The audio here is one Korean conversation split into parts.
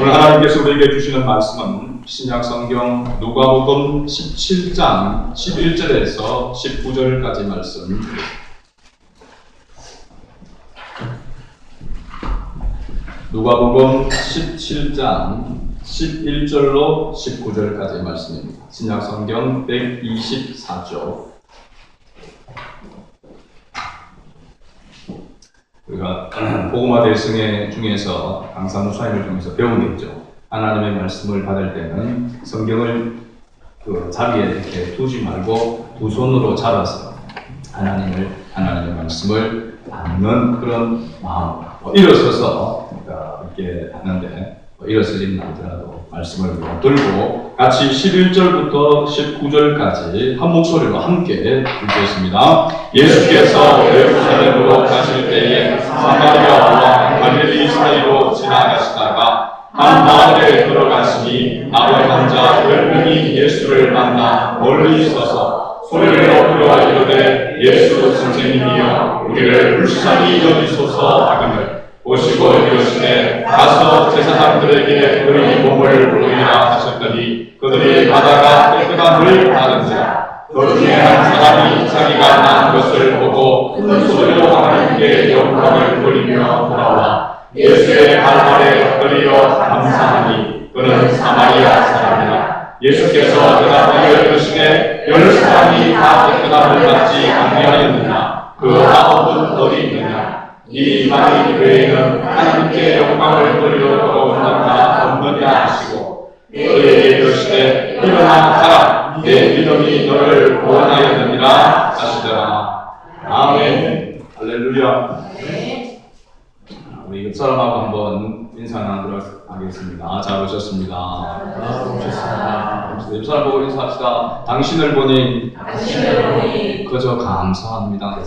오늘 하나님께서 우리에게 주시는 말씀은 신약성경 누가복음 17장 11절에서 19절까지 말씀. 누가복음 17장 11절로 19절까지 말씀입니다. 신약성경 124조. 우리가 복음화 대승회 중에서 강사 목사님을 통해서 배운 게 있죠. 하나님의 말씀을 받을 때는 성경을 그 자리에 이렇게 두지 말고 두 손으로 잡아서 하나님의 말씀을 받는 그런 마음. 일어서서 이렇게 하는데 일어서지는 않더라도 말씀을 들고 같이 11절부터 19절까지 한 목소리로 함께 읽겠습니다. 예수께서 예루살렘으로 가실 때에 사마리아와 갈릴리 사이로 지나가시다가 한 마을에 들어가시니 나병 환자 10명이 예수를 만나 멀리 서서 소리를 높여 이르되 예수 선생님이여 우리를 불쌍히 여기소서 하거늘 오시고 이르시되 가서 제사장들에게 그의 몸을 보이라 하셨더니 그들이 가다가 깨끗함을 받은지라. 그 중에 한 사람이 자기가 난 것을 보고 큰 소리로 하나님께 영광을 돌리며 돌아와 예수의 발 아래 엎드려 감사하니 그는 사마리아 사람이라. 예수께서 대답하여 이르시되 10사람이 다 깨끗함을 받지 아니하였느냐? 그 9은 어디 있느냐? 이 많은 교회는 하나님께 영광을 돌려 돌아온다 없느냐 하시고 그에게 이르시되 일어나 가라 내 믿음이 너를 구원하였느니라 하시더라. 아멘. 할렐루야. 우리 옆 사람하고 한번 인사 나누도록 하겠습니다. 잘 오셨습니다. 옆 사람 보고 인사합시다. 당신을 보니 그저 감사합니다.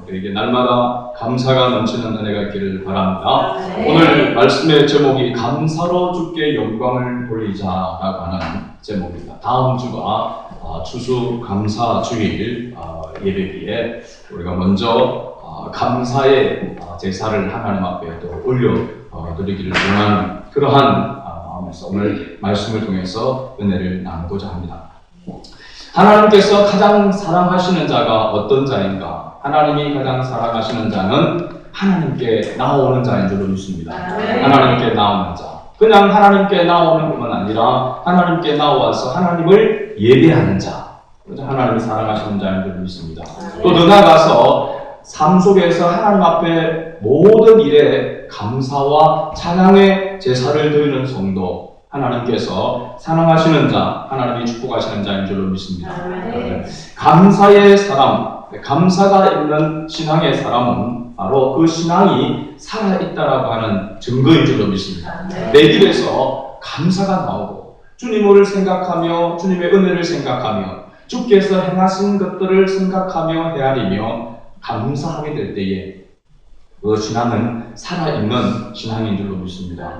우리에게 날마다 감사가 넘치는 은혜가 있기를 바랍니다. 오늘 말씀의 제목이 감사로 주께 영광을 돌리자라고 하는 제목입니다. 다음 주가 추수감사주일 예배기에 우리가 먼저 감사의 제사를 하나님 앞에 또 올려드리기를 원하는 그러한 마음에서 오늘 말씀을 통해서 은혜를 나누고자 합니다. 하나님께서 가장 사랑하시는 자가 어떤 자인가? 하나님이 가장 사랑하시는 자는 하나님께 나오는 자인 줄로 믿습니다. 하나님께 나오는 자. 그냥 하나님께 나오는 것만 아니라 하나님께 나와서 하나님을 예배하는 자. 하나님이 사랑하시는 자인 줄로 믿습니다. 또 더 나아가서 삶 속에서 하나님 앞에 모든 일에 감사와 찬양의 제사를 드리는 성도. 하나님께서 사랑하시는 자, 하나님이 축복하시는 자인 줄로 믿습니다. 감사의 사람, 감사가 있는 신앙의 사람은 바로 그 신앙이 살아있다라고 하는 증거인 줄로 믿습니다. 내 입에서 감사가 나오고 주님을 생각하며 주님의 은혜를 생각하며 주께서 행하신 것들을 생각하며 헤아리며 감사하게 될 때에 그 신앙은 살아있는 신앙인 줄로 믿습니다.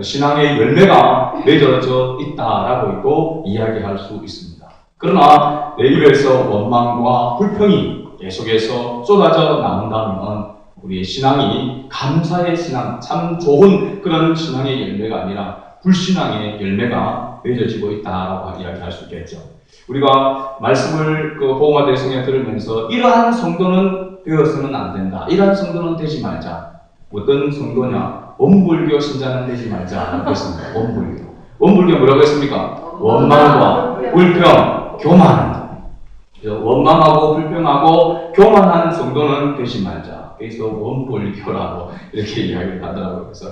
신앙의 열매가 맺어져 있다라고 이야기할 수 있습니다. 그러나 내 입에서 원망과 불평이 계속해서 쏟아져 나온다면 우리의 신앙이 감사의 신앙, 참 좋은 그런 신앙의 열매가 아니라 불신앙의 열매가 맺어지고 있다라고 이야기할 수 있겠죠. 우리가 말씀을 복음화 대승회 들으면서 이러한 성도는 되어서는 안 된다. 이러한 성도는 되지 말자. 어떤 성도냐? 원불교 신자는 되지 말자. 그랬습니다. 원불교. 원불교 뭐라고 했습니까? 원망과 불평, 교만. 원망하고 불평하고 교만한 성도는 되지 말자. 그래서 원불교라고 이렇게 이야기를 하더라고요. 그래서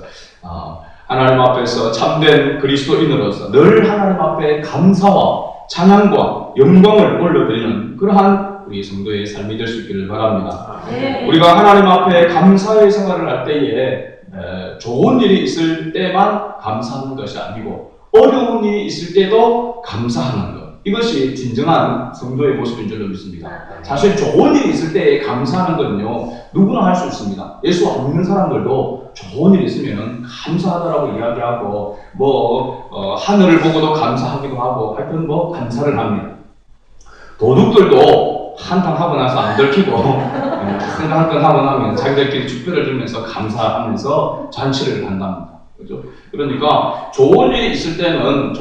하나님 앞에서 참된 그리스도인으로서 늘 하나님 앞에 감사와 찬양과 영광을 올려드리는 그러한 우리 성도의 삶이 될 수 있기를 바랍니다. 우리가 하나님 앞에 감사의 생활을 할 때에 좋은 일이 있을 때만 감사하는 것이 아니고 어려운 일이 있을 때도 감사하는 것. 이것이 진정한 성도의 모습인 줄로 믿습니다. 사실 좋은 일이 있을 때 감사하는 것은요, 누구나 할 수 있습니다. 예수 안 믿는 사람들도 좋은 일이 있으면 감사하다라고 이야기하고, 하늘을 보고도 감사하기도 하고, 하여튼 감사를 합니다. 도둑들도 한탕 하고 나서 안 들키고 한 건 하고 나면 자기들끼리 축배를 들면서 감사하면서 잔치를 한답니다. 그죠? 그러니까 좋은 일이 있을 때는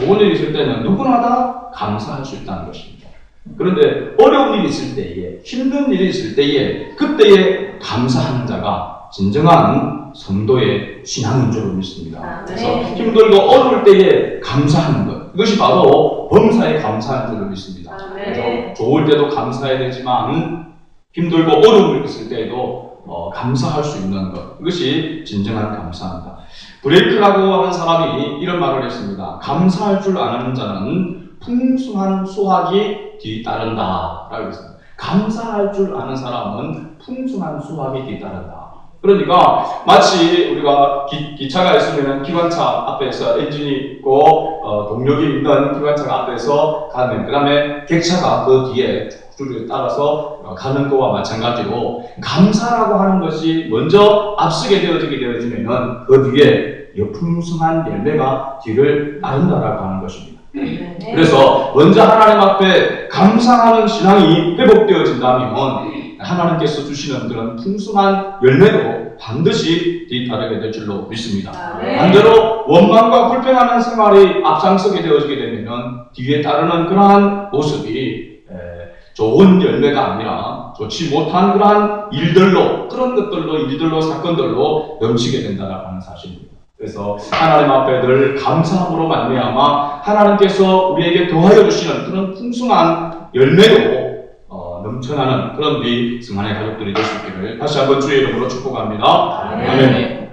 누구나 다 감사할 수 있다는 것입니다. 그런데 어려운 일이 있을 때에, 힘든 일이 있을 때에, 그때에 감사하는 자가 진정한 성도의 신앙인 줄 믿습니다. 그래서 힘들고 어려울 때에 감사하는 것, 이것이 바로 범사에 감사하는 줄 믿습니다. 그래서 좋을 때도 감사해야 되지만 힘들고 어려움이 있을 때에도 감사할 수 있는 것, 이것이 진정한 감사입니다. 브레이크라고 하는 사람이 이런 말을 했습니다. 감사할 줄 아는 자는 풍성한 수확이 뒤따른다 라고 했습니다. 감사할 줄 아는 사람은 풍성한 수확이 뒤따른다. 그러니까 마치 우리가 기차가 있으면 기관차 앞에서 엔진이 있고 동력이 있는 기관차 앞에서 가는, 그 다음에 객차가 그 뒤에 줄을 따라서 가는 거와 마찬가지로 감사라고 하는 것이 먼저 앞서게 되어지면 그 뒤에 풍성한 열매가 뒤를 따른다라고 하는 것입니다. 그래서 먼저 하나님 앞에 감사하는 신앙이 회복되어진다면 하나님께서 주시는 그런 풍성한 열매도 반드시 뒤따르게 될 줄로 믿습니다. 반대로 원망과 불평하는 생활이 앞장서게 되어지게 되면 뒤에 따르는 그러한 모습이 좋은 열매가 아니라 좋지 못한 그러한 일들로 사건들로 넘치게 된다라고 하는 사실입니다. 그래서 하나님 앞에 늘 감사함으로 말미암아 하나님께서 우리에게 더하여 주시는 그런 풍성한 열매로 넘쳐나는 그런 우리 승환의 가족들이 될 수 있기를 다시 한번 주의 이름으로 축복합니다. 아멘.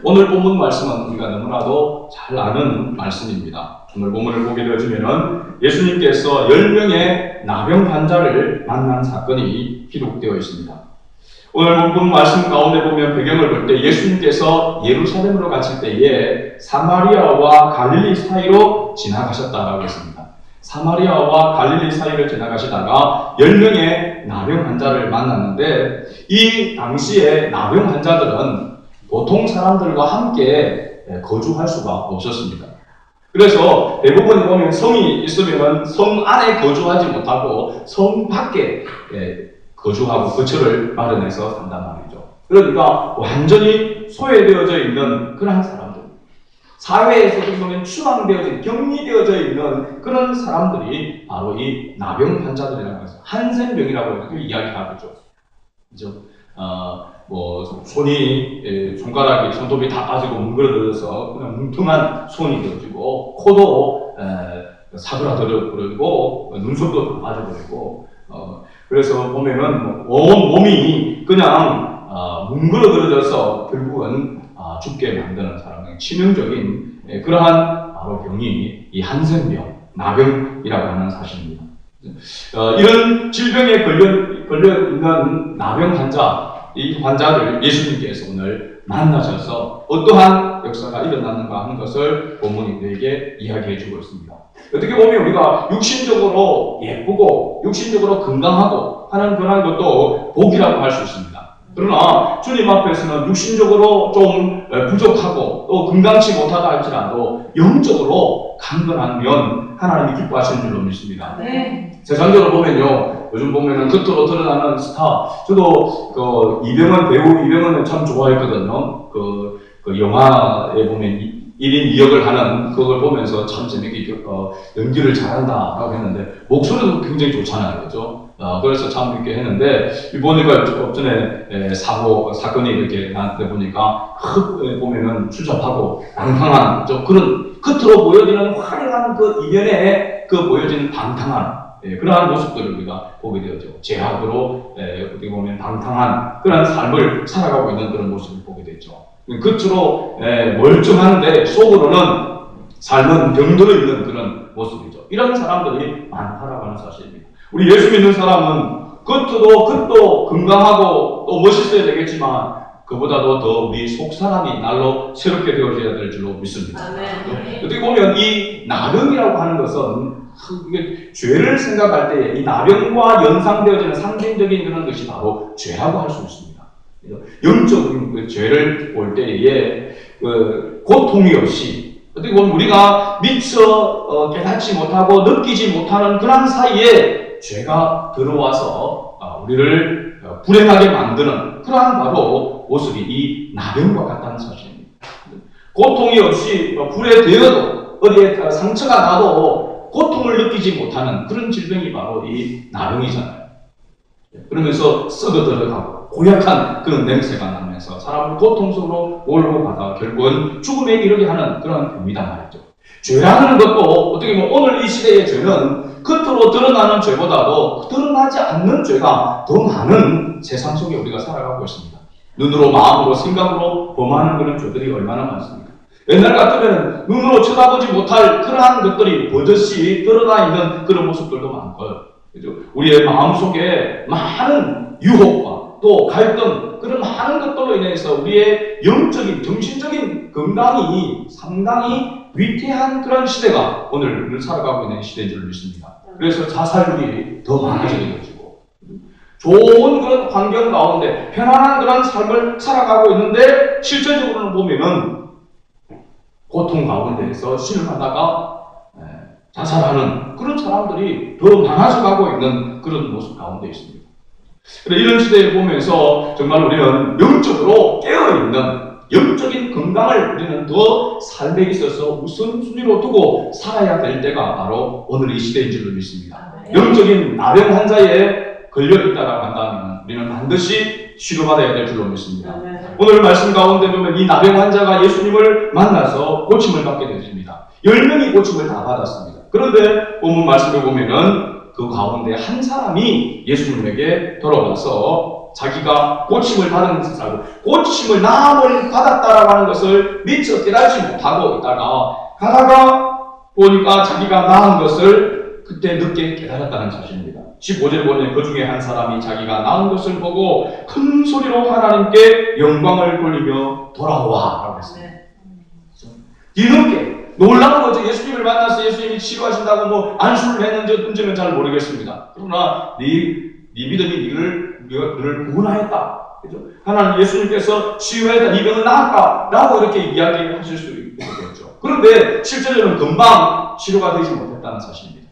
오늘 본문 말씀은 우리가 너무나도 잘 아는 말씀입니다. 오늘 본문을 보게 되어지면 예수님께서 10명의 나병 환자를 만난 사건이 기록되어 있습니다. 오늘 본 말씀 가운데 보면 배경을 볼 때 예수님께서 예루살렘으로 가실 때에 사마리아와 갈릴리 사이로 지나가셨다라고 했습니다. 사마리아와 갈릴리 사이를 지나가시다가 10명의 나병 환자를 만났는데 이 당시에 나병 환자들은 보통 사람들과 함께 거주할 수가 없었습니다. 그래서 대부분 보면 성이 있으면 성 안에 거주하지 못하고 성 밖에 거주하고 거처를 마련해서 산단 말이죠. 그러니까 완전히 소외되어져 있는 그런 사람들, 사회에서도 보면 추방되어진, 격리되어져 있는 그런 사람들이 바로 이 나병 환자들이라고 해서 한센병이라고 해서 이야기하죠. 그죠? 손톱이 다 빠지고 뭉그러들어서 그냥 뭉퉁한 손이 되어지고, 코도 사그라들어버리고, 눈썹도 다 빠져버리고, 그래서 보면은 온 몸이 그냥 뭉그러들어져서 결국은 죽게 만드는 사람의 치명적인 그러한 바로 병이 이 한센병, 나병이라고 하는 사실입니다. 이런 질병에 걸려 있는 나병 환자, 이 환자를 예수님께서 오늘 만나셔서 어떠한 역사가 일어났는가 하는 것을 본문이 우리에게 이야기해 주고 있습니다. 어떻게 보면 우리가 육신적으로 예쁘고 육신적으로 건강하고 하는 그런 것도 복이라고 할 수 있습니다. 그러나 주님 앞에서는 육신적으로 좀 부족하고 또 건강치 못하다 할지라도 영적으로 강건하면 하나님이 기뻐하시는 줄로 믿습니다. 세상적으로 보면요, 요즘 보면은 겉으로 드러나는 스타, 저도 이병헌 배우 이병헌을 참 좋아했거든요. 그 영화에 보면 1인 2역을 하는 그걸 보면서 참 재밌게 연기를 잘한다라고 했는데 목소리도 굉장히 좋잖아요, 그죠? 그래서 참 이렇게 했는데 보니까 전에 사건이 이렇게 나한테 보니까 보면은 추잡하고 방탕한 그런 겉으로 보여지는 화려한 그 이면에 그 보여지는 방탕한 그러한 모습들을 우리가 보게 되죠. 제약으로 어떻게 보면 방탕한 그런 삶을 살아가고 있는 그런 모습을 보게 되죠. 겉으로 멀쩡한데 속으로는 삶은 병들어 있는 그런 모습이죠. 이런 사람들이 많다라고 하는 사실입니다. 우리 예수 믿는 사람은 겉도 건강하고 또 멋있어야 되겠지만 그보다도 더 우리 속 사람이 날로 새롭게 되어져야 될 줄로 믿습니다. 어떻게 보면 이 나병이라고 하는 것은 이게 죄를 생각할 때 이 나병과 연상되어지는 상징적인 그런 것이 바로 죄라고 할 수 있습니다. 영적인 그 죄를 볼 때에 고통이 없이 어떻게 보면 우리가 미처 깨닫지 못하고 느끼지 못하는 그런 사이에 죄가 들어와서 우리를 불행하게 만드는 그러한 바로 모습이 이 나병과 같다는 사실입니다. 고통이 없이 불에 대어도 어디에 상처가 나도 고통을 느끼지 못하는 그런 질병이 바로 이 나병이잖아요. 그러면서 썩어 들어가고 고약한 그런 냄새가 나면서 사람을 고통 속으로 몰고 가다가 결국은 죽음에 이르게 하는 그런 병이단 말이죠. 죄라는 것도 어떻게 보면 오늘 이 시대의 죄는 겉으로 드러나는 죄보다도 드러나지 않는 죄가 더 많은 세상 속에 우리가 살아가고 있습니다. 눈으로, 마음으로, 생각으로 범하는 그런 죄들이 얼마나 많습니까? 옛날 같으면 눈으로 쳐다보지 못할 그러한 것들이 버젓이 드러나 있는 그런 모습들도 많고요. 그죠? 우리의 마음속에 많은 유혹과 또 갈등, 그런 많은 것들로 인해서 우리의 영적인, 정신적인 건강이 상당히 위태한 그런 시대가 오늘 우리를 살아가고 있는 시대인 줄 믿습니다. 그래서 자살률이 더 많아지게 되고, 좋은 그런 환경 가운데 편안한 그런 삶을 살아가고 있는데 실제적으로는 보면은 고통 가운데에서 실험하다가 자살하는 그런 사람들이 더 많아져 가고 있는 그런 모습 가운데 있습니다. 이런 시대를 보면서 정말 우리는 영적으로 깨어있는 영적인 건강을 우리는 더 삶에 있어서 우선순위로 두고 살아야 될 때가 바로 오늘 이 시대인 줄로 믿습니다. 영적인 나병 환자에 걸려있다라고 한다면 우리는 반드시 치료받아야 될 줄로 믿습니다. 오늘 말씀 가운데 보면 이 나병 환자가 예수님을 만나서 고침을 받게 되십니다. 10명이 고침을 다 받았습니다. 그런데 본문 말씀을 보면은 그 가운데 한 사람이 예수님에게 돌아와서 자기가 고침을 받은 것을 알고 고침을 나음을 받았다라고 하는 것을 미처 깨닫지 못하고 있다가 가다가 보니까 자기가 나은 것을 그때 늦게 깨달았다는 사실입니다. 15절 보면 그 중에 한 사람이 자기가 나은 것을 보고 큰 소리로 하나님께 영광을 돌리며 돌아와 라고 했습니다. 뒤늦게 놀라운 거죠. 예수님을 만나서 예수님이 치료하신다고 뭐 안수를 했는지는 잘 모르겠습니다. 그러나 네 믿음이 너를 구원하였다. 그죠? 하나님 예수님께서 치유했다. 네 병은 나았다. 라고 이렇게 이야기하실 수 있겠죠. 그런데 실제로는 금방 치료가 되지 못했다는 사실입니다.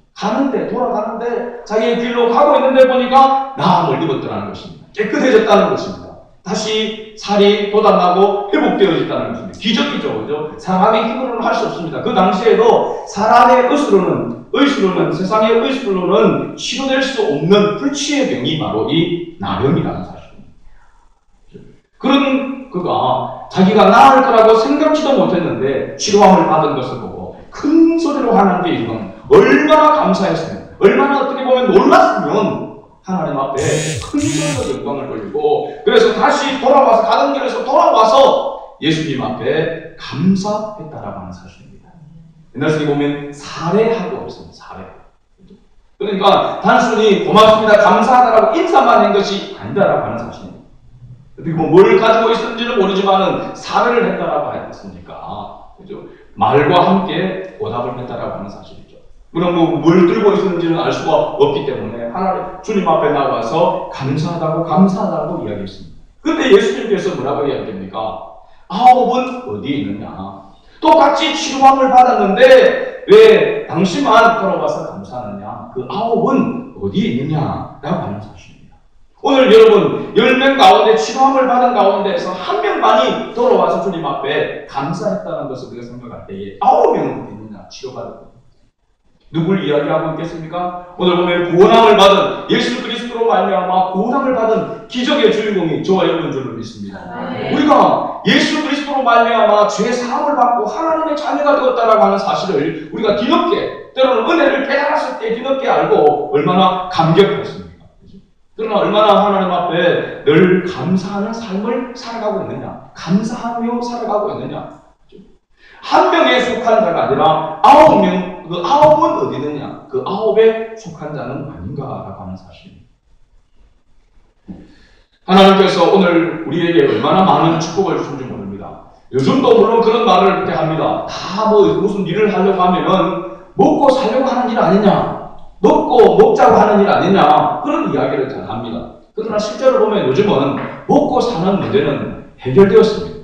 돌아가는데 자기의 길로 가고 있는데 보니까 나음을 입었더라는 것입니다. 깨끗해졌다는 것입니다. 다시 살이 돋아나고 회복되어졌다는 것입니다. 기적이죠. 그죠? 사람의 힘으로는 할 수 없습니다. 그 당시에도 사람의 의술로는 세상의 의술로는 치료될 수 없는 불치의 병이 바로 이 나병이라는 사실입니다. 그런 그가 자기가 나을 거라고 생각지도 못했는데 치료함을 받은 것을 보고 큰 소리로 하나님께 이르는 얼마나 감사했으면, 얼마나 어떻게 보면 놀랐으면 하나님 앞에 큰 소리로 영광을 돌리고, 그래서 다시 돌아와서 가던 길에서 돌아와서 예수님 앞에 감사했다라고 하는 사실입니다. 옛날 속에 보면 사례하고 있습니다. 사례. 그러니까 단순히 고맙습니다, 감사하다라고 인사만 한 것이 아니다라고 하는 사실입니다. 그리고 뭘 가지고 있었는지는 모르지만은 사례를 했다라고 했으니까, 그죠? 말과 함께 보답을 했다라고 하는 사실이죠. 그럼 뭘 들고 있었는지는 알 수가 없기 때문에 하나님 주님 앞에 나와서 감사하다고 이야기했습니다. 그런데 예수님께서 뭐라고 이야기합니까? 9은 어디에 있느냐? 똑같이 치료함을 받았는데 왜 당신만 돌아와서 감사하느냐? 그 9은 어디에 있느냐? 라고 하는 사실입니다. 오늘 여러분 10명 가운데 치료함을 받은 가운데에서 한 명만이 돌아와서 주님 앞에 감사했다는 것을 우리가 생각할 때에 9명은 어디 있느냐? 치료받은 누굴 이야기하고 있겠습니까? 오늘 보면 구원함을 받은 예수 그리스도로 말미암아 구원함을 받은 기적의 주인공이 저와 여러분 줄로 믿습니다. 우리가 예수 그리스도로 말미암아 죄 사함을 받고 하나님의 자녀가 되었다라고 하는 사실을 우리가 뒤늦게, 때로는 은혜를 깨달았을 때 뒤늦게 알고 얼마나 감격했습니까? 그러나 얼마나 하나님 앞에 늘 감사하는 삶을 살아가고 있느냐, 감사하며 살아가고 있느냐. 한 명에 속한 자가 아니라 9명, 그 9은 어디 있느냐? 그 9에 속한 자는 아닌가라고 하는 사실입니다. 하나님께서 오늘 우리에게 얼마나 많은 축복을 주는지 모릅니다. 요즘도 물론 그런 말을 이렇게 합니다. 다 무슨 일을 하려고 하면은 먹고 살려고 하는 일 아니냐? 먹고 먹자고 하는 일 아니냐? 그런 이야기를 잘 합니다. 그러나 실제로 보면 요즘은 먹고 사는 문제는 해결되었습니다.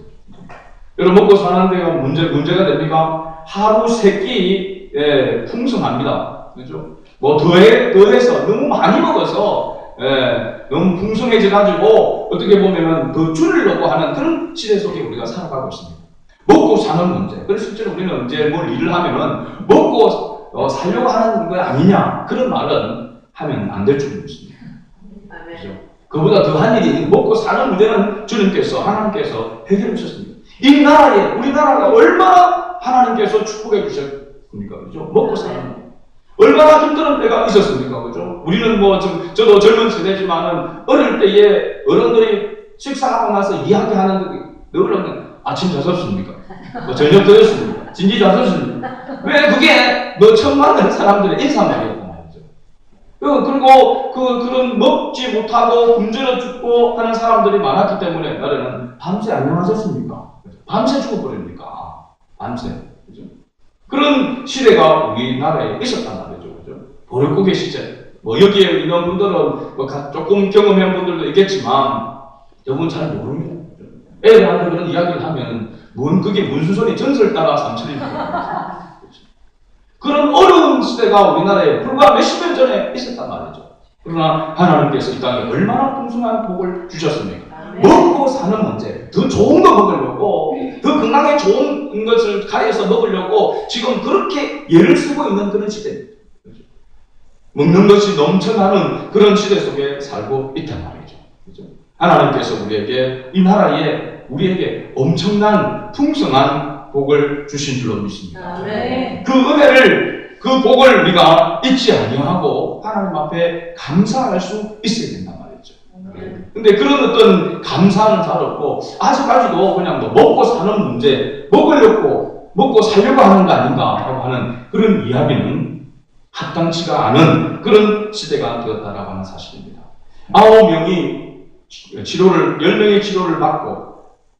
여러분 먹고 사는 데가 문제가 됩니까? 하루 3끼 풍성합니다. 그죠? 뭐 더해서 너무 많이 먹어서 너무 풍성해져가지고 어떻게 보면은 더 줄이려고 하는 그런 시대 속에 우리가 살아가고 있습니다. 먹고 사는 문제. 그래서 실제로 우리는 이제 뭘 일을 하면은 먹고 살려고 하는 거 아니냐 그런 말은 하면 안 될 줄 믿습니다. 그렇죠? 그보다 더한 일이 먹고 사는 문제는 주님께서 하나님께서 해결해 주셨습니다. 이 나라에 우리나라가 얼마나 하나님께서 축복해 주셨습니까? 그죠? 먹고 사는 거. 얼마나 힘든 때가 있었습니까? 그죠? 우리는 뭐 저도 젊은 세대지만은 어릴 때에 어른들이 식사하고 나서 이야기하는 늘 아침 드셨습니까? 뭐 저녁 드셨습니까? 진지 드셨습니까? 왜 그게 뭐 처음 만나는 사람들의 인사말이었단 말이죠. 그리고 그런 먹지 못하고 굶주려 죽고 하는 사람들이 많았기 때문에 나는 밤새 안녕하셨습니까? 밤새 죽어버립니까? 밤새. 그죠? 그런 시대가 우리나라에 있었단 말이죠. 그죠? 버릇고개 시대. 뭐 여기에 있는 분들은 뭐 조금 경험한 분들도 있겠지만 여러분 잘 모릅니다. 애들한테 그런 이야기를 하면 그게 무슨 소리 전설 따라 삼천입니다. 그런 어려운 시대가 우리나라에 불과 몇십 년 전에 있었단 말이죠. 그러나 하나님께서 이 땅에 얼마나 풍성한 복을 주셨습니까? 먹고 사는 문제, 더 좋은 거 먹으려고, 더 건강에 좋은 것을 가려서 먹으려고 지금 그렇게 애를 쓰고 있는 그런 시대입니다. 먹는 것이 넘쳐나는 그런 시대 속에 살고 있단 말이죠. 그렇죠? 하나님께서 우리에게 이 나라에 우리에게 엄청난 풍성한 복을 주신 줄로 믿습니다. 그 은혜를 그 복을 우리가 잊지 아니하고 하나님 앞에 감사할 수 있어야 된단 말이죠. 근데 그런 어떤 감사는 잘 없고 아직까지도 그냥 뭐 먹고 사는 문제, 먹고 살려고 하는 거 아닌가 하고 하는 그런 이야기는 합당치가 않은 그런 시대가 되었다라고 하는 사실입니다. 9명이 10명의 치료를 받고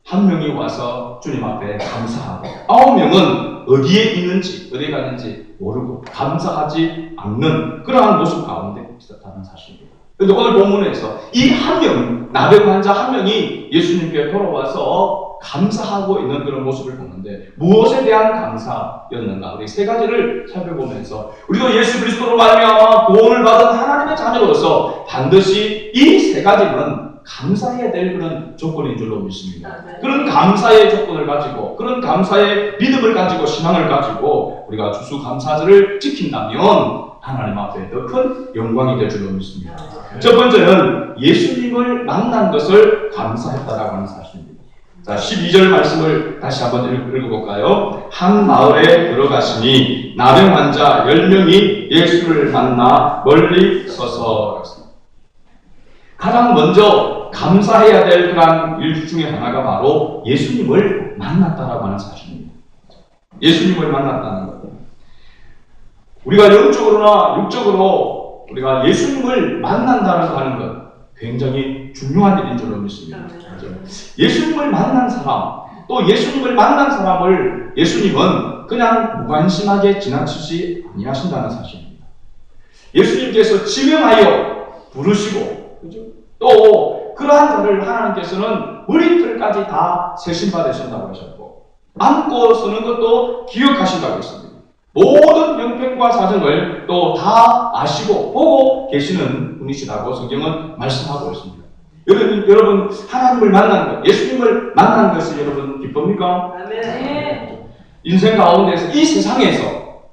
1명이 와서 주님 앞에 감사하고 9명은 어디에 있는지 어디에 갔는지 모르고 감사하지 않는 그러한 모습 가운데 있었다는 사실입니다. 그런데 오늘 본문에서 이 1명, 나병 환자 1명이 예수님께 돌아와서 감사하고 있는 그런 모습을 보는데 무엇에 대한 감사였는가? 우리 세 가지를 살펴보면서 우리가 예수 그리스도로 말미암아 구원을 받은 하나님의 자녀로서 반드시 이 세 가지는 감사해야 될 그런 조건인 줄로 믿습니다. 그런 감사의 조건을 가지고 그런 감사의 믿음을 가지고 신앙을 가지고 우리가 추수감사절을 지킨다면 하나님 앞에 더 큰 영광이 될 줄로 믿습니다. 첫 번째는 예수님을 만난 것을 감사했다라고 하는 사실입니다. 자, 12절 말씀을 다시 한번 읽어볼까요? 한 마을에 들어가시니 나병 환자 10명이 예수를 만나 멀리 서서 가장 먼저 감사해야 될 그런 일 중에 하나가 바로 예수님을 만났다라고 하는 사실입니다. 예수님을 만났다는 것. 우리가 영적으로나 육적으로 우리가 예수님을 만난다는 하는 것 굉장히 중요한 일인 줄로 믿습니다. 예수님을 만난 사람, 또 예수님을 만난 사람을 예수님은 그냥 무관심하게 지나치지 아니하신다는 사실입니다. 예수님께서 지명하여 부르시고 또 그러한 자를 하나님께서는 머리털까지 다 세심받으신다고 하셨고 안고 서는 것도 기억하신다고 했습니다. 모든 형편과 사정을 또 다 아시고 보고 계시는 분이시라고 성경은 말씀하고 있습니다. 여러분 하나님을 만난 것, 예수님을 만난 것이 여러분 기쁩니까? 네. 인생 가운데서 이 세상에서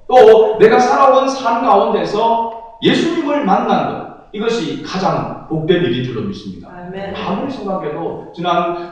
또 내가 살아온 삶 가운데서 예수님을 만난 것 이것이 가장 복된 일인 줄로 믿습니다. 아무리 생각해도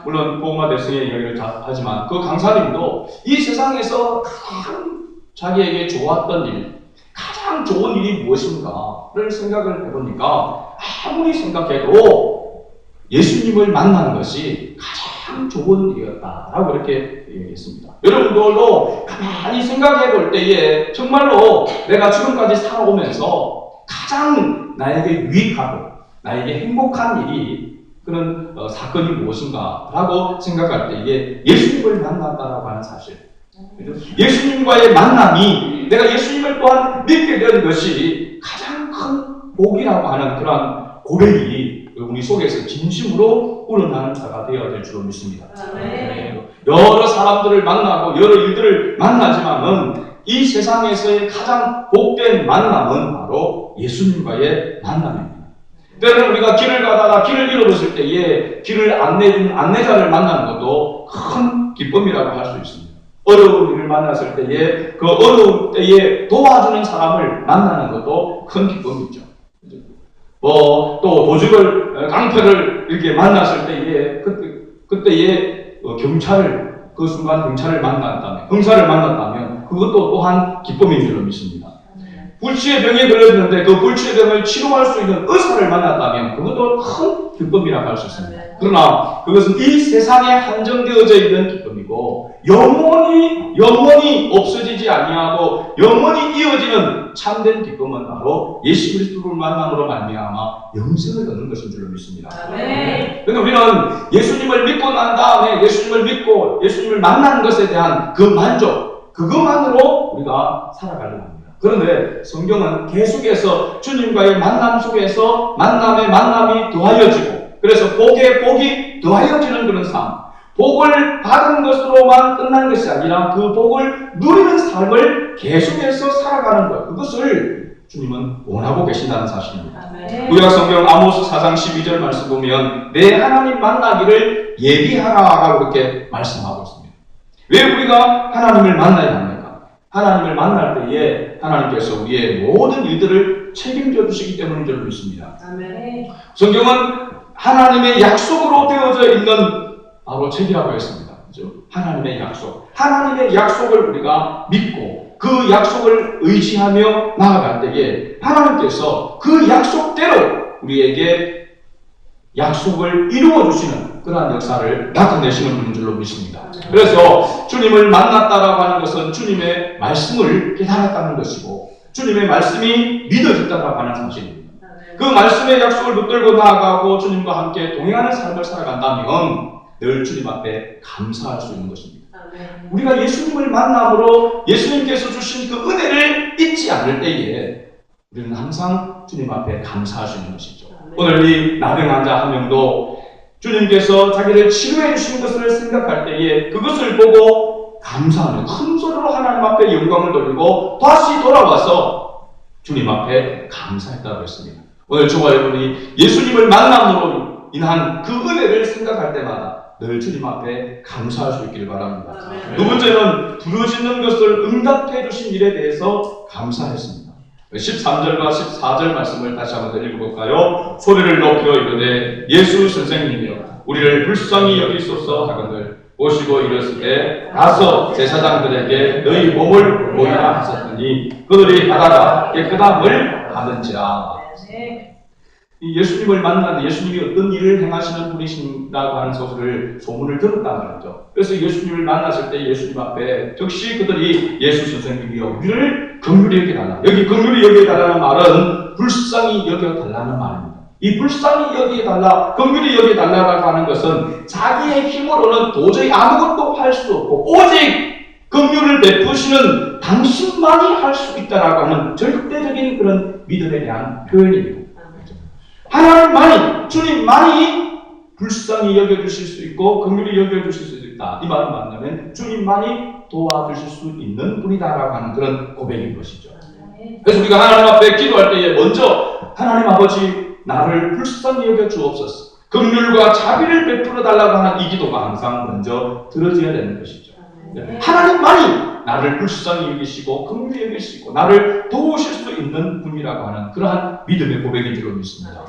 물론 복음화 대승의 이야기를 하지만 그 강사님도 이 세상에서 가장 자기에게 좋았던 일, 가장 좋은 일이 무엇인가를 생각을 해보니까 아무리 생각해도 예수님을 만나는 것이 가장 좋은 일이었다라고 이렇게 얘기했습니다. 여러분들도 가만히 생각해 볼 때에 정말로 내가 지금까지 살아오면서 가장 나에게 유익하고 나에게 행복한 일이 그런 사건이 무엇인가라고 생각할 때에 예수님을 만났다라고 하는 사실. 예수님과의 만남이 내가 예수님을 또한 믿게 된 것이 가장 큰 복이라고 하는 그런 고백이 우리 속에서 진심으로 우러나는 자가 되어야 될 줄로 믿습니다. 여러 사람들을 만나고 여러 일들을 만나지만은 이 세상에서의 가장 복된 만남은 바로 예수님과의 만남입니다. 때로는 우리가 길을 가다가 길을 잃어버렸을 때에 길을 안내해준 안내자를 만나는 것도 큰 기쁨이라고 할 수 있습니다. 어려운 일을 만났을 때에 그 어려울 때에 도와주는 사람을 만나는 것도 큰 기쁨이죠. 또 도둑을 깡패를 이렇게 만났을 때에 그때에 경찰을 그 순간 경찰을 만났다면 형사를 만났다면 그것도 또한 기쁨인 줄로 믿습니다. 불치의 병에 걸렸는데 그 불치의 병을 치료할 수 있는 의사를 만났다면 그것도 큰 기쁨이라고 할 수 있습니다. 그러나 그것은 이 세상에 한정되어져 있는 기쁨이고 영원히 없어지지 아니하고 영원히 이어지는 참된 기쁨은 바로 예수 그리스도를 만남으로 말미암아 영생을 얻는 것인 줄로 믿습니다. 그런데 우리는 예수님을 믿고 난 다음에 예수님을 만난 것에 대한 그 만족, 그것만으로 우리가 살아가려고 합니다. 그런데 성경은 계속해서 주님과의 만남 속에서 만남의 만남이 더하여지고 그래서 복에 복이 더하여지는 그런 삶, 복을 받은 것으로만 끝난 것이 아니라 그 복을 누리는 삶을 계속해서 살아가는 것, 그것을 주님은 원하고 계신다는 사실입니다. 구약성경 아모스 4장 12절 말씀 보면 내 하나님 만나기를 예비하라라고 그렇게 말씀하고 있습니다. 왜 우리가 하나님을 만나야 합니까? 하나님을 만날 때에 하나님께서 우리의 모든 일들을 책임져 주시기 때문인 줄 믿습니다. 성경은 하나님의 약속으로 되어져 있는 바로 책이라고 했습니다. 그렇죠? 하나님의 약속. 하나님의 약속을 우리가 믿고 그 약속을 의지하며 나아갈 때에 하나님께서 그 약속대로 우리에게 약속을 이루어 주시는 그러한 역사를 나타내시는 분인 줄로 믿습니다. 그래서 주님을 만났다라고 하는 것은 주님의 말씀을 깨달았다는 것이고 주님의 말씀이 믿어졌다라고 하는 사실입니다. 그 말씀의 약속을 붙들고 나아가고 주님과 함께 동행하는 삶을 살아간다면 늘 주님 앞에 감사할 수 있는 것입니다. 우리가 예수님을 만남으로 예수님께서 주신 그 은혜를 잊지 않을 때에 우리는 항상 주님 앞에 감사할 수 있는 것이죠. 오늘 이 나병 환자 한 명도 주님께서 자기를 치료해 주신 것을 생각할 때에 그것을 보고 감사하는 큰 소리로 하나님 앞에 영광을 돌리고 다시 돌아와서 주님 앞에 감사했다고 했습니다. 오늘 저와 여러분이 예수님을 만남으로 인한 그 은혜를 생각할 때마다 늘 주님 앞에 감사할 수 있기를 바랍니다. 두 번째는 부르짖는 것을 응답해 주신 일에 대해서 감사했습니다. 13절과 14절 말씀을 다시 한번 읽어볼까요? 소리를 높여 이르되 예수 선생님이여 우리를 불쌍히 여기소서 하거늘 오시고 이르시되 가서 제사장들에게 너희 몸을 보이라 하셨더니 그들이 가다가 깨끗함을 받은지라. 이 예수님을 만나는 예수님이 어떤 일을 행하시는 분이신다고 하는 소문을 들었단 말이죠. 그래서 예수님을 만났을 때 예수님 앞에 즉시 그들이 예수 선생님이여 우리를 긍휼히 여겨달라. 여기 긍휼히 여겨달라는 말은 불쌍히 여겨달라는 말입니다. 이 불쌍히 여겨달라, 긍휼히 여겨달라고 하는 것은 자기의 힘으로는 도저히 아무것도 할 수 없고 오직 긍휼을 베푸시는 당신만이 할 수 있다라고 하는 절대적인 그런 믿음에 대한 표현입니다. 하나님만이, 주님만이 불쌍히 여겨주실 수 있고 긍휼히 여겨주실 수 있다. 이 말을 만나면 주님만이 도와주실 수 있는 분이다라고 하는 그런 고백인 것이죠. 그래서 우리가 하나님 앞에 기도할 때에 먼저 하나님 아버지 나를 불쌍히 여겨 주옵소서. 긍휼과 자비를 베풀어 달라고 하는 이 기도가 항상 먼저 들어져야 되는 것이죠. 하나님만이 나를 불쌍히 여기시고 긍휼히 여기시고 나를 도우실 수 있는 분이라고 하는 그러한 믿음의 고백인 줄로 믿습니다.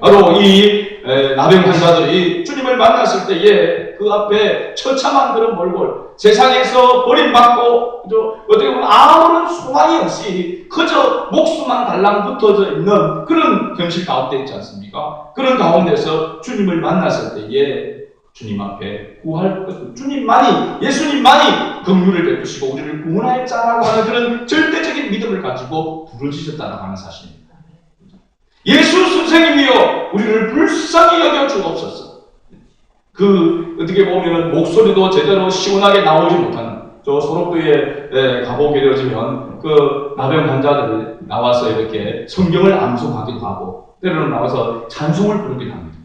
바로 이 나병 환자들이 주님을 만났을 때에 그 앞에 처참한 그런 몰골, 세상에서 버림받고 어떻게 보면 아무런 소망이 없이 그저 목숨만 달랑 붙어져 있는 그런 현실 가운데 있지 않습니까? 그런 가운데서 주님을 만났을 때에 주님 앞에 구할 것을 주님만이, 예수님만이 긍휼을 베푸시고 우리를 구원하였다라고 하는 그런 절대적인 믿음을 가지고 부르짖었다라고 하는 사실입니다. 예수 선생님이여 우리를 불쌍히 여겨 주옵소서. 어떻게 보면 목소리도 제대로 시원하게 나오지 못하는 저 소록교에 가보게 되어지면 그 나병 환자들이 나와서 이렇게 성경을 암송하기도 하고 때로는 나와서 찬송을 부르기도 합니다.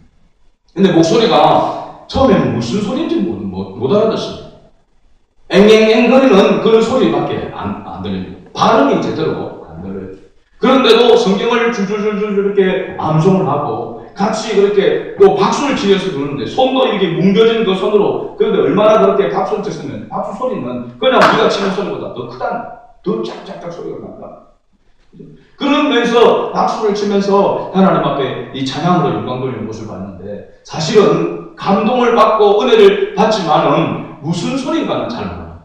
근데 목소리가 처음에는 무슨 소리인지 못 알아듣습니다. 앵앵앵거리는 그런 소리밖에 안 안 들립니다. 발음이 제대로 안 들려요. 그런데도 성경을 줄줄줄줄 이렇게 암송을 하고 같이 그렇게 또 박수를 치면서 부르는데 손도 이렇게 뭉겨진 그 손으로 그런데 얼마나 그렇게 박수를 쳤으면 박수 소리는 그냥 우리가 치는 소리보다 더 크다, 더 짝짝짝 소리가 난다. 그러면서 박수를 치면서 하나님 앞에 이 찬양으로 영광 돌리는 모습을 봤는데 사실은 감동을 받고 은혜를 받지만은 무슨 소리인가는 잘 몰라요.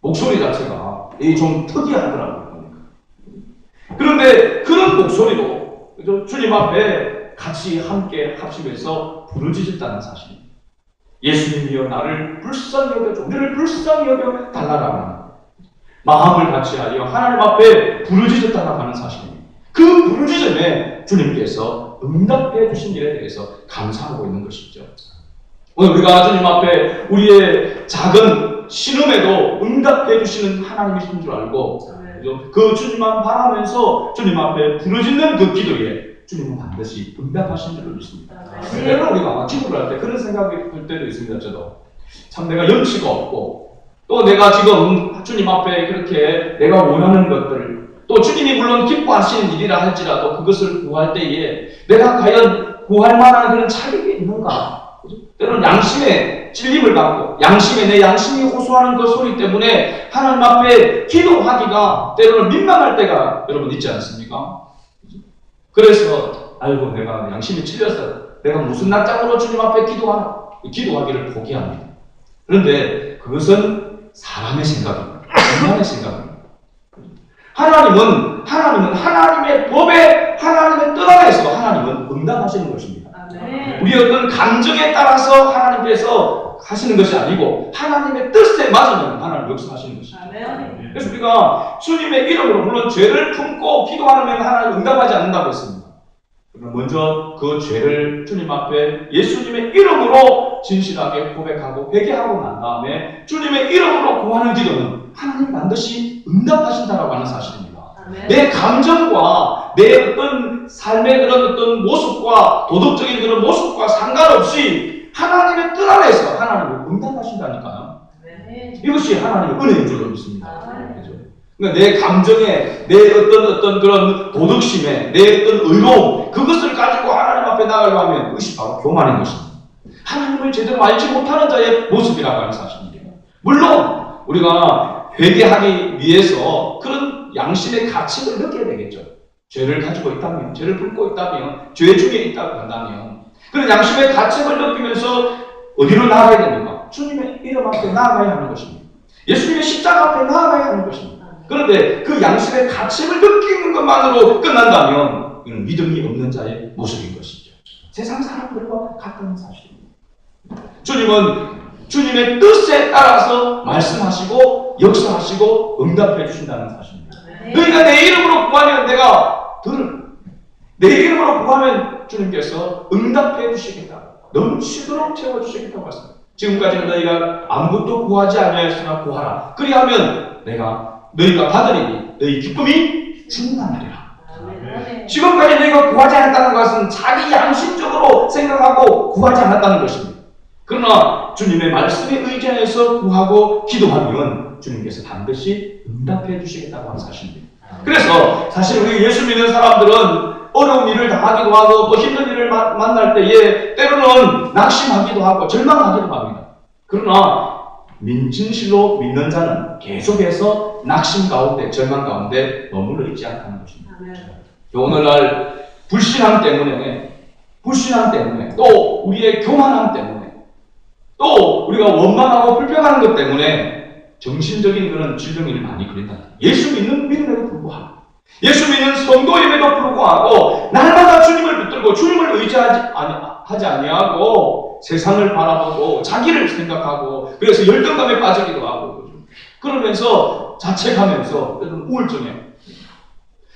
목소리 자체가 좀 특이하더라고요. 그런데 그런 목소리로 주님 앞에 같이 함께 합심해서 부르짖었다는 사실입니다. 예수님이여 나를 불쌍히 여겨줘, 우리를 불쌍히 여겨 달라라는 마음을 같이 하여 하나님 앞에 부르짖었다고 하는 사실입니다. 그 부르짖음에 주님께서 응답해 주신 일에 대해서 감사하고 있는 것이죠. 오늘 우리가 주님 앞에 우리의 작은 신음에도 응답해 주시는 하나님이신 줄 알고 그 주님만 바라면서 주님 앞에 부르짖는 그 기도에 주님은 반드시 응답하신 줄로 믿습니다. 때로 우리가 기도를 할 때 그런 생각이 들 때도 있습니다. 저도 참 내가 염치가 없고 또 내가 지금 주님 앞에 그렇게 내가 원하는 것들을 또 주님이 물론 기뻐하시는 일이라 할지라도 그것을 구할 때에 내가 과연 구할 만한 그런 자격이 있는가? 때로는 양심의 찔림을 받고 내 양심이 호소하는 그 소리 때문에 하나님 앞에 기도하기가 때로는 민망할 때가 여러분 있지 않습니까? 그래서 아이고 내가 양심이 찔렸어요. 내가 무슨 낯장으로 주님 앞에 기도하기를 포기합니다. 그런데 그것은 사람의 생각입니다. 인간의 생각입니다. 하나님은 하나님의 법에 하나님의 뜻 안에서 하나님은 응답하시는 것입니다. 우리 어떤 감정에 따라서 하나님께서 하시는 것이 아니고 하나님의 뜻에 맞으면 하나님 역사하시는 것입니다. 그래서 우리가 주님의 이름으로 물론 죄를 품고 기도하면 하나님 응답하지 않는다고 했습니다. 그러나 먼저 그 죄를 주님 앞에 예수님의 이름으로 진실하게 고백하고 회개하고 난 다음에 주님의 이름으로 구하는 기도는 하나님 반드시 응답하신다라고 하는 사실입니다. 내 감정과 내 어떤 삶의 그런 어떤 모습과 도덕적인 그런 모습과 상관없이 하나님의 뜻 안에서 하나님을 응답하신다니까요. 이것이 하나님의 은혜인 줄로 믿습니다. 그러니까 내 감정에, 내 어떤 그런 도덕심에, 내 어떤 의로움, 그것을 가지고 하나님 앞에 나가려고 하면 그것이 바로 교만인 것입니다. 하나님을 제대로 알지 못하는 자의 모습이라고 하는 사실입니다. 물론 우리가 회개하기 위해서 그런 양심의 가치를 느껴야 되겠죠. 죄를 가지고 있다면, 죄를 품고 있다면, 죄 중에 있다고 한다면 그런 양심의 가치를 느끼면서 어디로 나아가야 됩니까? 주님의 이름 앞에 나아가야 하는 것입니다. 예수님의 십자가 앞에 나아가야 하는 것입니다. 그런데 그 양심의 가치를 느끼는 것만으로 끝난다면 이건 믿음이 없는 자의 모습인 것이죠. 세상 사람들과 같은 사실입니다. 주님은 주님의 뜻에 따라서 말씀하시고 역사하시고 응답해 주신다는 사실입니다. 너희가 내 이름으로 구하면 내가 내 이름으로 구하면 주님께서 응답해 주시겠다. 넘치도록 채워주시겠다고 말씀합니다. 지금까지는 너희가 아무것도 구하지 아니하였으나 구하라. 그리하면 내가 너희가 받으리니 너희 기쁨이 충만하리라. 지금까지 너희가 구하지 않았다는 것은 자기 양심적으로 생각하고 구하지 않았다는 것입니다. 그러나 주님의 말씀에 의지해서 구하고 기도하면 주님께서 반드시 응답해 주시겠다고 하는 사실입니다. 그래서 사실 우리 예수 믿는 사람들은 어려운 일을 당하기도 하고 또 힘든 일을 만날 때에 때로는 낙심하기도 하고 절망하기도 합니다. 그러나 진실로 믿는 자는 계속해서 낙심 가운데 절망 가운데 머물러 있지 않다는 것입니다. 오늘날 불신함 때문에 또 우리의 교만함 때문에 또 우리가 원망하고 불평하는 것 때문에 정신적인 그런 질병을 많이 걸린다. 예수 믿음에도 불구하고 예수 믿는 성도임에도 불구하고 날마다 주님을 붙들고 주님을 의지하지 아니하고 세상을 바라보고 자기를 생각하고 그래서 열등감에 빠지기도 하고 그러면서 자책하면서 우울증에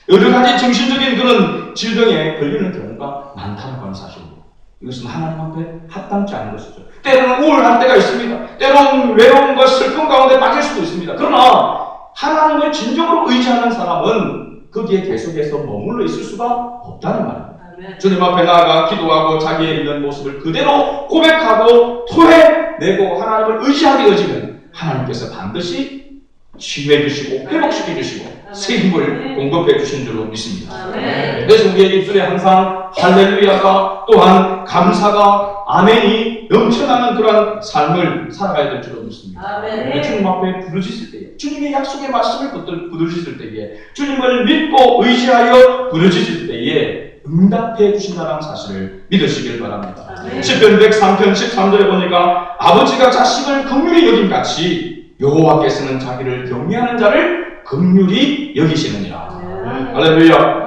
여러 가지 정신적인 그런 질병에 걸리는 경우가 많다는 건 사실입니다. 이것은 하나님 앞에 합당치 않은 것이죠. 때로는 우울할 때가 있습니다. 때로는 외로움과 슬픔 가운데 빠질 수도 있습니다. 그러나 하나님을 진정으로 의지하는 사람은 거기에 계속해서 머물러 있을 수가 없다는 말입니다. 주님 앞에 나아가 기도하고 자기의 있는 모습을 그대로 고백하고 토해내고 하나님을 의지하게 되어지면 하나님께서 반드시 치유해 주시고 회복시켜 주시고 새 힘을 공급해 주신 줄로 믿습니다. 네. 그래서 우리의 입술에 항상 할렐루야가 또한 감사가 아멘이 넘쳐나는 그런 삶을 살아가야 될 줄로 믿습니다. 아멘. 주님 앞에 부르짖을 때에 주님의 약속의 말씀을 부르짖을 때에 주님을 믿고 의지하여 부르짖을 때에 응답해 주신다는 사실을 믿으시길 바랍니다. 시편 103편 13절에 보니까 아버지가 자식을 긍휼히 여김같이 여호와께서는 자기를 경외하는 자를 긍휼히 여기시느니라. 할렐루야.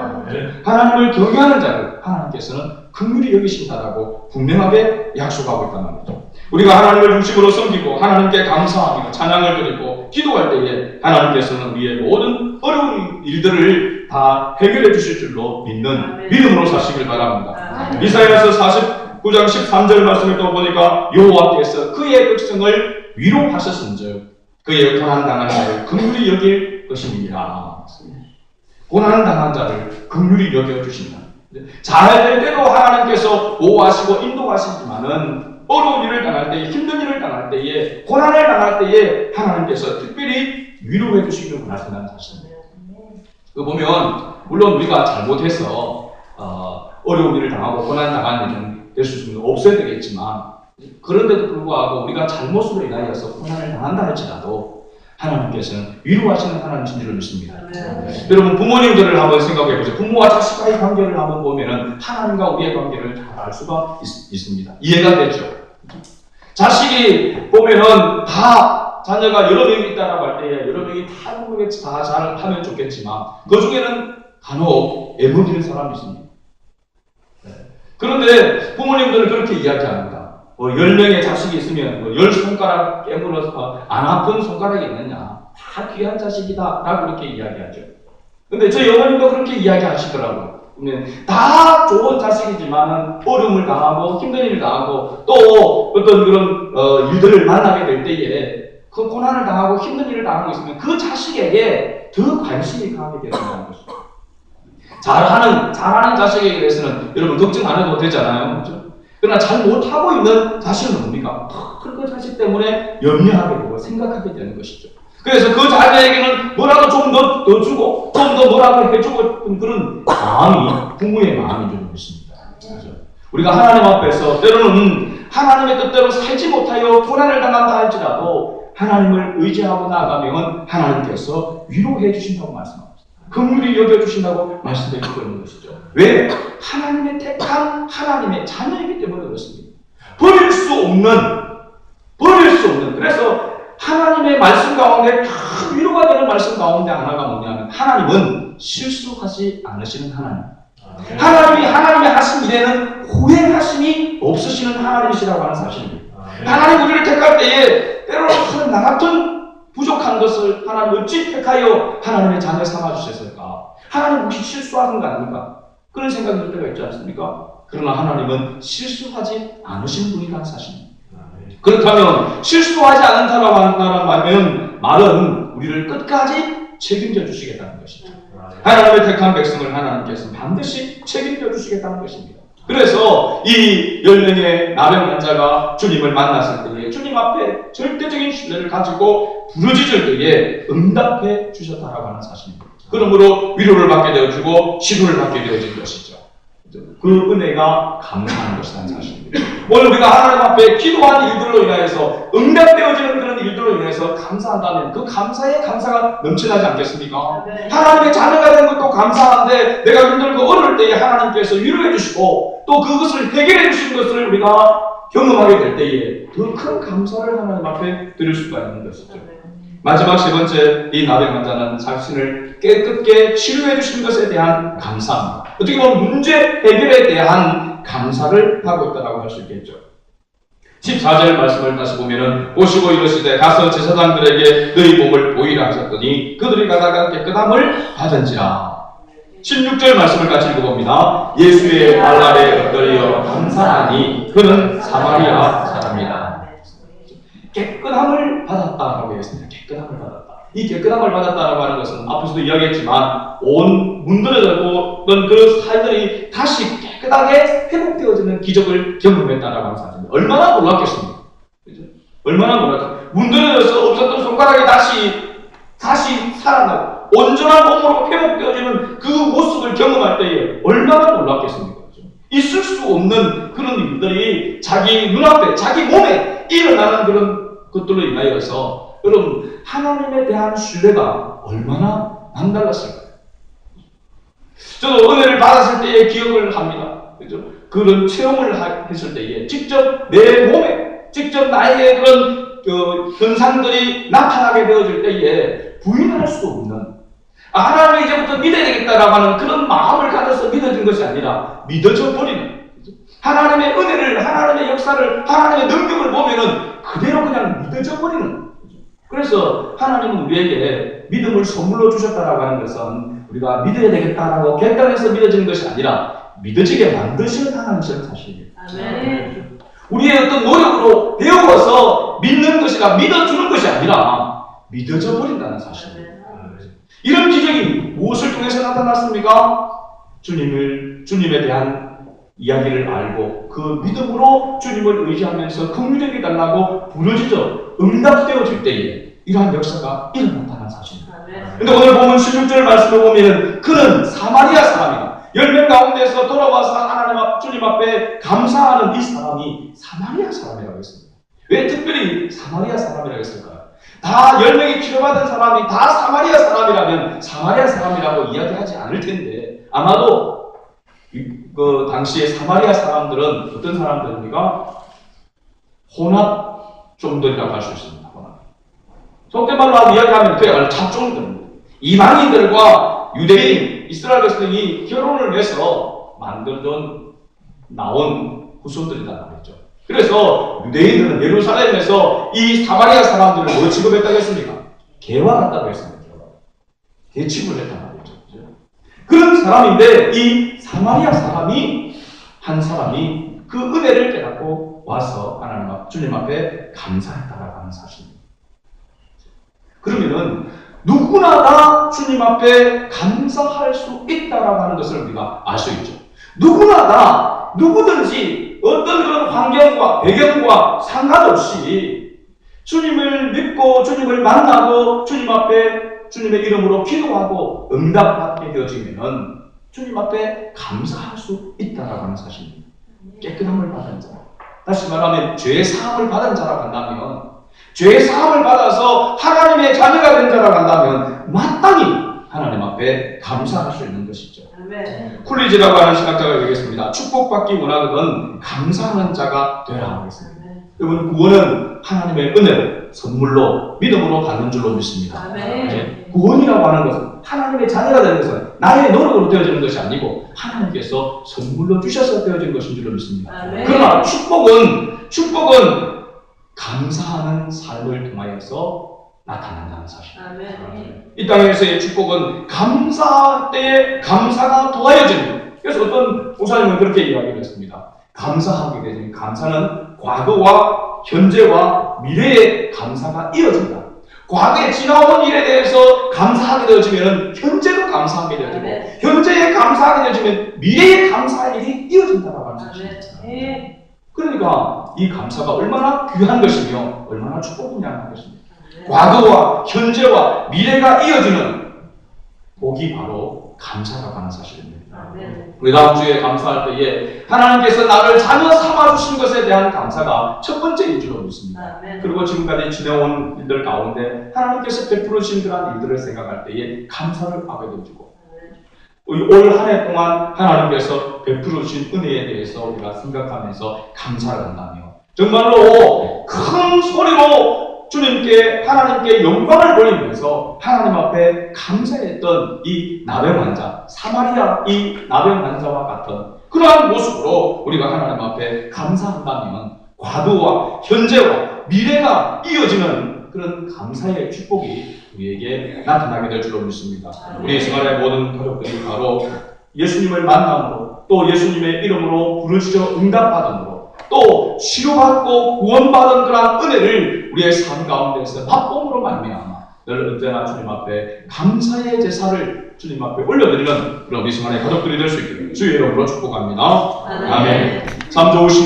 하나님을 경외하는 자를 하나님께서는 긍휼히 여기신다라고 분명하게 약속하고 있단 말이죠. 우리가 하나님을 중심으로 섬기고 하나님께 감사하며 찬양을 드리고 기도할 때에 하나님께서는 우리의 모든 어려운 일들을 다 해결해 주실 줄로 믿는 믿음으로 사시길 바랍니다. 이사야서 49장 13절 말씀을 또 보니까 여호와께서 그의 백성을 위로하셨은즉 그의 고난당한 자를 긍휼히 여길 것입니다. 고난당한 자를 긍휼히 여겨주신다. 잘 될 때도 하나님께서 보호하시고 인도하시지만은 어려운 일을 당할 때에, 힘든 일을 당할 때에, 고난을 당할 때에 하나님께서 특별히 위로해 주시기를 원하신다는 사실입니다. 그 보면 물론 우리가 잘못해서 어려운 일을 당하고 고난 당한 일은 될 수는 없어야 되겠지만 그런데도 불구하고 우리가 잘못으로 인하여서 고난을 당한다 할지라도 하나님께서는 위로하시는 하나님이신 줄을 믿습니다. 여러분 부모님들을 한번 생각해 보세요. 부모와 자식과의 관계를 한번 보면은 하나님과 우리의 관계를 잘 알 수가 있습니다. 이해가 되죠? 자식이 보면은 다 자녀가 여러 명이 있다라고 할 때에 여러 명이 다 잘하면 좋겠지만 그 중에는 간혹 애무지는 사람이 있습니다. 그런데 부모님들은 그렇게 이야기합니다. 10명의 자식이 있으면 10손가락 깨물어서 안 아픈 손가락이 있느냐. 다 귀한 자식이다. 라고 그렇게 이야기하죠. 근데 저희 어머님도 그렇게 이야기하시더라고요. 다 좋은 자식이지만 어려움을 당하고 힘든 일을 당하고 또 어떤 그런 일들을 만나게 될 때에 그 고난을 당하고 힘든 일을 당하고 있으면 그 자식에게 더 관심이 가게 된다는 것입니다. 잘하는 자식에게 대해서는 여러분 걱정 안 해도 되잖아요. 그렇죠? 그러나 잘 못하고 있는 자식은 뭡니까? 그 자식 때문에 염려하게 되고 생각하게 되는 것이죠. 그래서 그 자녀에게는 뭐라도 좀 더 주고 좀 더 뭐라도 해주고 그런 마음이 부모의 마음인 줄 믿습니다. 그렇죠? 우리가 하나님 앞에서 때로는 하나님의 뜻대로 살지 못하여 고난을 당한다 할지라도 하나님을 의지하고 나아가면 하나님께서 위로해 주신다고 말씀합니다. 긍휼히 여겨주신다고 말씀드리고 있는 것이죠. 왜? 하나님의 택한 하나님의 자녀이기 때문에 그렇습니다. 버릴 수 없는 그래서 하나님의 말씀 가운데 다 위로가 되는 말씀 가운데 하나가 뭐냐면 하나님은 실수하지 않으시는 하나님. 하나님이 하신 일에는 후행하심이 없으시는 하나님이시라고 하는 사실입니다. 하나님 우리를 택할 때에 때로는 나 같은 부족한 것을 하나님 어찌 택하여 하나님의 자녀 삼아주셨을까? 하나님 혹시 실수하는 거 아닙니까? 그런 생각이 들 때가 있지 않습니까? 그러나 하나님은 실수하지 않으시는 분이라는 사실입니다. 그렇다면 실수하지 않는다라고 한다는 말은 우리를 끝까지 책임져 주시겠다는 것이죠. 하나님의 택한 백성을 하나님께서는 반드시 책임져 주시겠다는 것입니다. 그래서 이 10명의 나병 환자가 주님을 만났을 때에 주님 앞에 절대적인 신뢰를 가지고 부르짖을 때에 응답해 주셨다라고 하는 사실입니다. 그러므로 위로를 받게 되어지고 치료를 받게 되어진 것이죠. 그 은혜가 감사한 것이라는 사실입니다. 오늘 우리가 하나님 앞에 기도한 일들로 인하여서 응답되어지는 그런 일들로 인해서 감사한다면 그 감사에 감사가 넘쳐나지 않겠습니까? 하나님의 자녀가 된 것도 감사한데 내가 힘들고 어려울 때에 하나님께서 위로해 주시고 또 그것을 해결해 주신 것을 우리가 경험하게 될 때에 더 큰 감사를 하나님 앞에 드릴 수가 있는 것이죠. 마지막 세 번째, 이 나병 환자는 자신을 깨끗게 치료해 주신 것에 대한 감사입니다. 어떻게 보면 문제 해결에 대한 감사를 하고 있다고 할 수 있겠죠. 14절 말씀을 다시 보면은 오시고 이르시되 가서 제사장들에게 너희 몸을 보이라 하셨더니 그들이 가다가 깨끗함을 받은지라. 16절 말씀을 같이 읽어봅니다. 예수의 발 아래 엎드려 감사하니 그는 사마리아 사람이다. 깨끗함을 받았다라고 했습니다. 깨끗함을 받았다. 이 깨끗함을 받았다라고 하는 것은 앞에서도 이야기했지만 온 문드러졌던 그 살들이 다시 깨끗하게 회복되어지는 기적을 경험했다라고 하는 사실입니다. 얼마나 놀랐겠습니까? 그죠? 얼마나 놀랐죠? 문드러져서 없었던 손가락이 다시 다시 살아나고 온전한 몸으로 회복되어지는 그 모습을 경험할 때에 얼마나 놀랍겠습니까? 있을 수 없는 그런 일들이 자기 눈앞에, 자기 몸에 일어나는 그런 것들로 인하여서 여러분, 하나님에 대한 신뢰가 얼마나 남달랐을까요? 저도 은혜를 받았을 때의 기억을 합니다. 그죠? 그런 체험을 했을 때에 직접 내 몸에, 직접 나에게 그런 현상들이 나타나게 되어질 때에 부인할 수 없는, 하나님을 이제부터 믿어야 되겠다라고 하는 그런 마음을 가져서 믿어진 것이 아니라 믿어져 버리는, 하나님의 은혜를, 하나님의 역사를, 하나님의 능력을 보면은 그대로 그냥 믿어져 버리는. 그래서 하나님은 우리에게 믿음을 선물로 주셨다라고 하는 것은 우리가 믿어야 되겠다라고 객관해서 믿어지는 것이 아니라 믿어지게 만드시는 하나님이라는 사실이에요. 아멘. 우리의 어떤 노력으로 배워서 믿는 것이라 믿어주는 것이 아니라 믿어져 버린다는 사실이에요. 이런 기적이 무엇을 통해서 나타났습니까? 주님에 대한 이야기를 알고 그 믿음으로 주님을 의지하면서 긍휼히 달라고 부르짖어 응답되어질 때에 이러한 역사가 일어났다는 사실입니다. 그런데 오늘 보면 16절 말씀을 보면 그는 사마리아 사람이다. 10명 가운데서 돌아와서 하나님 주님 앞에 감사하는 이 사람이 사마리아 사람이라고 했습니다. 왜 특별히 사마리아 사람이라고 했을까요? 다 10명이 치료받은 사람이 다 사마리아 사람이라면 사마리아 사람이라고 이야기하지 않을 텐데, 아마도 그 당시에 사마리아 사람들은 어떤 사람들입니까? 혼합 종들이라고 할 수 있습니다. 혼합. 속된 말로 이야기하면 그야말로 잡종들, 이방인들과 유대인, 이스라엘 백성이 결혼을 해서 만들던 나온 후손들이란 말이죠. 그래서 유대인들은 예루살렘에서 이 사마리아 사람들을 뭐 취급했다고 했습니까? 개와 같다고 했습니다. 개 취급을 했단 말이죠. 그런 사람인데 이 사마리아 사람이, 한 사람이 그 은혜를 깨닫고 와서 하나님 주님 앞에 감사했다라고 하는 사실입니다. 그러면은 누구나 다 주님 앞에 감사할 수 있다라고 하는 것을 우리가 알 수 있죠. 누구나 다, 누구든지 어떤 그런 환경과 배경과 상관없이 주님을 믿고 주님을 만나고 주님 앞에 주님의 이름으로 기도하고 응답받게 되어지면은 주님 앞에 감사할 수 있다라고 하는 사실입니다. 깨끗함을 받은 자, 다시 말하면 죄 사함을 받은 자라고 한다면, 죄 사함을 받아서 하나님의 자녀가 된 자라고 한다면 마땅히 하나님 앞에 감사할 수 있는 것이죠. 쿨리지라고 하는 신학자가 얘기했습니다. 축복받기 원하거든 감사하는 자가 되라 하겠습니다. 여러분, 구원은 하나님의 은혜로 선물로 믿음으로 받는 줄로 믿습니다. 구원이라고 하는 것은, 하나님의 자녀가 되는 것은 나의 노력으로 되어지는 것이 아니고 하나님께서 선물로 주셔서 되어진 것인 줄로 믿습니다. 그러나 축복은 감사하는 삶을 통하여서 나타난다는 사실. 이 땅에서의 축복은 감사할 때에 감사가 더하여집니다. 그래서 어떤 목사님은 그렇게 이야기를 했습니다. 감사하게 되는, 감사는 과거와 현재와 미래의 감사가 이어진다. 과거에 지나온 일에 대해서 감사하게 되어지면 현재도 감사하게 되어지고, 현재에 감사하게 되어지면 미래에 감사할 일이 이어진다고 하는 것입니다. 그러니까 이 감사가 얼마나 귀한 것이며 얼마나 축복이냐는 것입니다. 과거와 현재와 미래가 이어지는 복이 바로 감사라고 하는 사실입니다. 우리 다음 주에 감사할 때에 하나님께서 나를 자녀 삼아주신 것에 대한 감사가 첫 번째인 줄로 믿습니다. 그리고 지금까지 지내온 일들 가운데 하나님께서 베풀어 주신 그런 일들을 생각할 때에 감사를 하게 되어지고, 올 한 해 동안 하나님께서 베풀어 주신 은혜에 대해서 우리가 생각하면서 감사를 한다며 정말로 큰 소리로 주님께, 하나님께 영광을 돌리면서 하나님 앞에 감사했던 이 나병 환자, 사마리아 이 나병 환자와 같은 그러한 모습으로 우리가 하나님 앞에 감사한다면 과거와 현재와 미래가 이어지는 그런 감사의 축복이 우리에게 나타나게 될 줄로 믿습니다. 우리 생활의 모든 가족들이 바로 예수님을 만남으로, 또 예수님의 이름으로 부르짖어 응답받음으로, 또 치료받고 구원받은 그런 은혜를 우리의 삶 가운데서 맛봄으로 말미암아 늘 언제나 주님 앞에 감사의 제사를 주님 앞에 올려드리는 그런 우리 생활의 가족들이 될 수 있기를 주의 이름으로 축복합니다. 아멘. 참 좋으신